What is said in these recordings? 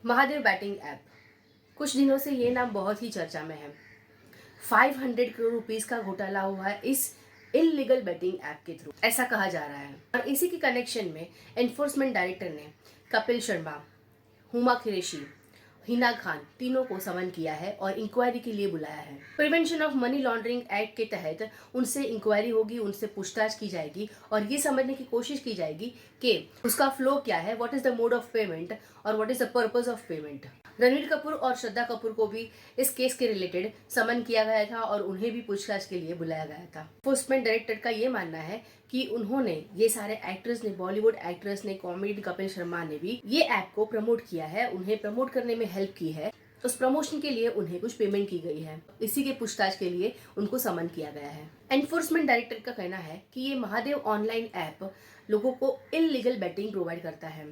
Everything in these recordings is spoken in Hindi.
Mahadev batting app. कुछ दिनों से ये नाम बहुत ही चर्चा में है। 500 करोड़ रुपीस का घोटाला हुआ है इस इलीगल बेटिंग ऐप के थ्रू, ऐसा कहा जा रहा है। और इसी के कनेक्शन में एनफोर्समेंट डायरेक्टर ने कपिल शर्मा, हुमा कुरैशी, हिना खान तीनों को समन किया है और इंक्वायरी के लिए बुलाया है। Prevention of money laundering act के तहत उनसे इंक्वायरी होगी, उनसे पूछताछ की जाएगी और ये समझने की कोशिश की जाएगी कि उसका फ्लो क्या है, what is the mode of payment और what is the purpose of payment. Ranveer Kapoor और श्रद्धा कपूर को भी इस केस के रिलेटेड समन किया गया था और उन्हें भी पूछताछ के लिए बुलाया गया था। एनफोर्समेंट डायरेक्टर का ये मानना है कि उन्होंने, ये सारे एक्टर्स ने, बॉलीवुड एक्ट्रेस ने, कॉमेडी कपिल शर्मा ने भी ये ऐप को प्रमोट किया है, उन्हें प्रमोट करने में हेल्प की है। उस प्रमोशन के लिए उन्हें कुछ पेमेंट की गई है, इसी के पूछताछ के लिए उनको समन किया गया है। एनफोर्समेंट डायरेक्टर का कहना है कि ये महादेव ऑनलाइन ऐप लोगों को इलीगल बेटिंग प्रोवाइड करता है,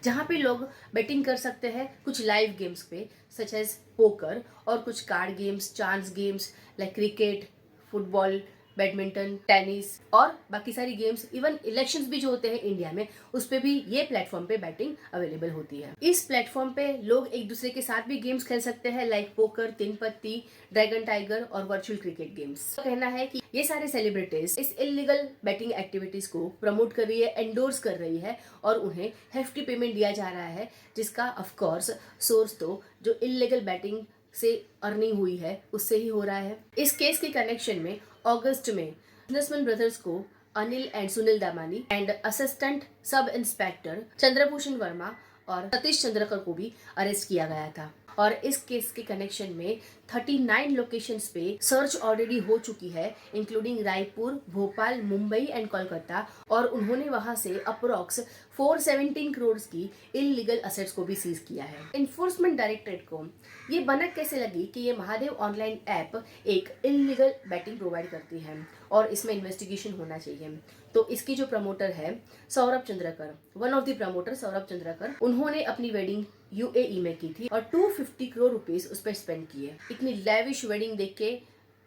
जहाँ पे लोग बेटिंग कर सकते हैं कुछ लाइव गेम्स पे, सच एज पोकर, और कुछ card games, chance games like cricket, football, badminton, tennis और बाकी सारी गेम्स। इवन इलेक्शंस भी जो होते हैं इंडिया में, उस पे भी ये प्लेटफॉर्म पे बैटिंग अवेलेबल होती है। इस प्लेटफॉर्म पे लोग एक दूसरे के साथ भी गेम्स खेल सकते हैं लाइक पोकर, तीन पत्ती, ड्रैगन टाइगर और वर्चुअल क्रिकेट गेम्स। तो कहना है कि ये सारे सेलिब्रिटीज इस इलीगल बेटिंग एक्टिविटीज को प्रमोट कर रही है, एंडोर्स कर रही है और उन्हें हेफ्टी पेमेंट दिया जा रहा है, जिसका ऑफकोर्स सोर्स तो जो इलीगल बेटिंग से अर्निंग हुई है उससे ही हो रहा है। इस केस के कनेक्शन में अगस्त में बिजनेसमैन ब्रदर्स को Anil and Sunil Damani and assistant sub inspector Chandrabhushan Verma और सतीश चंद्रकर को भी अरेस्ट किया गया था। और इस केस के कनेक्शन में 39 लोकेशंस पे सर्च ऑलरेडी हो चुकी है, इंक्लूडिंग रायपुर, भोपाल, मुंबई एंड कोलकाता, और उन्होंने वहां से अप्रोक्स 417 करोड़ की इलीगल असेट्स को भी सीज किया है। एनफोर्समेंट डायरेक्टरेट को ये भनक कैसे लगी कि ये महादेव ऑनलाइन ऐप एक इलीगल बेटिंग प्रोवाइड करती है और इसमें इन्वेस्टिगेशन होना चाहिए। तो इसकी जो प्रमोटर है Saurabh Chandrakar, one of the promoter Saurabh Chandrakar, उन्होंने अपनी वेडिंग यूएई में की थी और 250 करोड़ रुपीस उस पर स्पेंड किए। इतनी लेविश वेडिंग देख के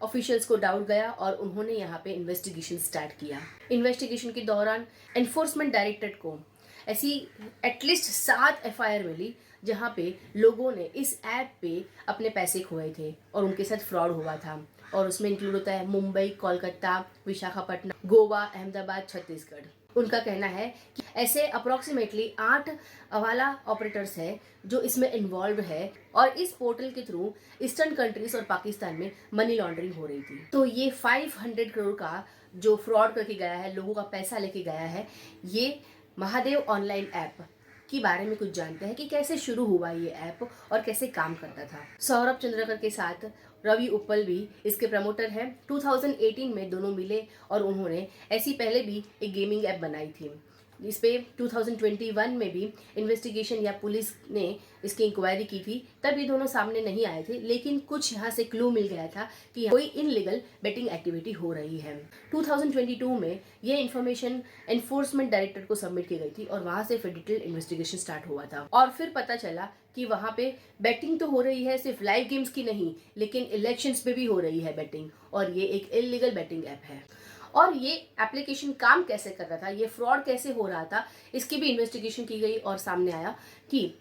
ऑफिशियल्स को डाउट गया और उन्होंने यहाँ पे इन्वेस्टिगेशन स्टार्ट किया। इन्वेस्टिगेशन के दौरान एनफोर्समेंट डायरेक्टरेट को ऐसी एटलीस्ट 7 एफआईआर मिली जहाँ पे लोगों ने इस ऐप पे अपने पैसे खोए थे और उनके साथ फ्रॉड हुआ था। और उसमें इंक्लूड होता है मुंबई, कोलकाता, विशाखापट्टनम, गोवा, अहमदाबाद, छत्तीसगढ़। उनका कहना है कि ऐसे अप्रोक्सीमेटली 8 हवाला ऑपरेटर्स है जो इसमें इन्वॉल्व है और इस पोर्टल के थ्रू ईस्टर्न कंट्रीज और पाकिस्तान में मनी लॉन्ड्रिंग हो रही थी। तो ये 500 करोड़ का जो फ्रॉड करके गया है, लोगों का पैसा लेके गया है, ये महादेव ऑनलाइन ऐप के बारे में कुछ जानते हैं कि कैसे शुरू हुआ ये ऐप और कैसे काम करता था। सौरभ चंद्रकर के साथ रवि उपल भी इसके प्रमोटर हैं। 2018 में दोनों मिले और उन्होंने ऐसी पहले भी एक गेमिंग ऐप बनाई थी। इस पे 2021 में भी इन्वेस्टिगेशन या पुलिस ने इसकी इंक्वायरी की थी, तब ये दोनों सामने नहीं आए थे, लेकिन कुछ यहाँ से क्लू मिल गया था कि कोई इनलीगल बेटिंग एक्टिविटी हो रही है। 2022 में ये इन्फॉर्मेशन एनफोर्समेंट डायरेक्टर को सबमिट की गई थी और वहाँ से फिर डिटेल इन्वेस्टिगेशन स्टार्ट हुआ था और फिर पता चला कि वहाँ पे बेटिंग तो हो रही है, सिर्फ लाइव गेम्स की नहीं, लेकिन इलेक्शंस पे भी हो रही है बेटिंग, और ये एक इलीगल बेटिंग ऐप है। और ये एप्लीकेशन काम कैसे कर रहा था, ये फ्रॉड कैसे हो रहा था, इसकी भी इन्वेस्टिगेशन की गई और सामने आया कि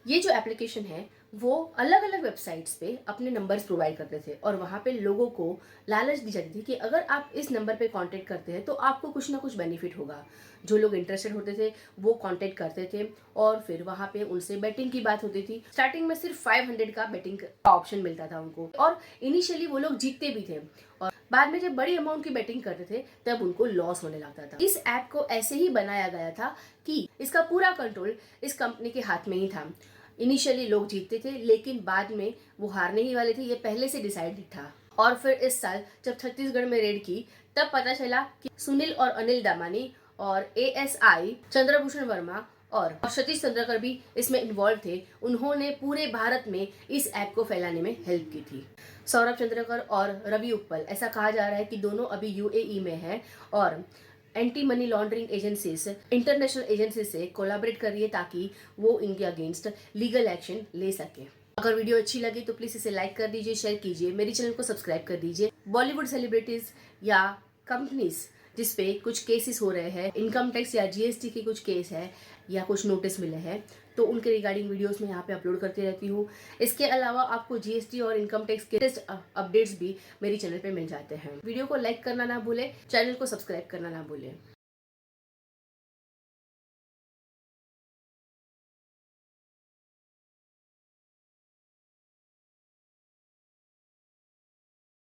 ये जो एप्लीकेशन है वो अलग अलग वेबसाइट्स पे अपने नंबर्स प्रोवाइड करते थे और वहाँ पे लोगों को लालच दी जाती थी कि अगर आप इस नंबर पे कांटेक्ट करते हैं तो आपको कुछ ना कुछ बेनिफिट होगा। जो लोग इंटरेस्टेड होते थे वो कांटेक्ट करते थे और फिर वहाँ पे उनसे बेटिंग की बात होती थी। स्टार्टिंग में सिर्फ 500 का बेटिंग का ऑप्शन मिलता था उनको और इनिशियली वो लोग जीतते भी थे और बाद में जब बड़ी अमाउंट की बेटिंग करते थे तब उनको लॉस होने लगता था। इस ऐप को ऐसे ही बनाया गया था कि इसका पूरा कंट्रोल इस कंपनी के हाथ में ही था। इनिशियली लोग जीतते थे लेकिन बाद में वो हारने ही वाले थे, ये पहले से डिसाइडेड था। और फिर इस साल जब छत्तीसगढ़ में रेड की तब पता चला कि सुनील और अनिल दामानी और एएसआई चंद्रभूषण वर्मा और सतीश चंद्रकर भी इसमें इन्वॉल्व थे। उन्होंने पूरे भारत में इस ऐप को फैलाने में हेल्प की थी। सौरभ चंद्रकर और रवि उपल, ऐसा कहा जा रहा है कि दोनों अभी यूएई में हैं और anti money laundering agencies, international agency से कोलैबोरेट कर रही है ताकि वो इनके अगेंस्ट लीगल एक्शन ले सके। अगर वीडियो अच्छी लगी तो प्लीज इसे लाइक कर दीजिए, शेयर कीजिए, मेरे चैनल को सब्सक्राइब कर दीजिए। बॉलीवुड सेलिब्रिटीज या कंपनीज जिसपे कुछ केसेस हो रहे हैं, इनकम टैक्स या जीएसटी के कुछ केस है या कुछ नोटिस मिले हैं, तो उनके रिगार्डिंग वीडियोस मैं यहाँ पे अपलोड करती रहती हूँ। इसके अलावा आपको जीएसटी और इनकम टैक्स के लेटेस्ट अपडेट्स भी मेरी चैनल पे मिल जाते हैं। वीडियो को लाइक करना ना भूलें, चैनल को सब्सक्राइब करना ना भूलें।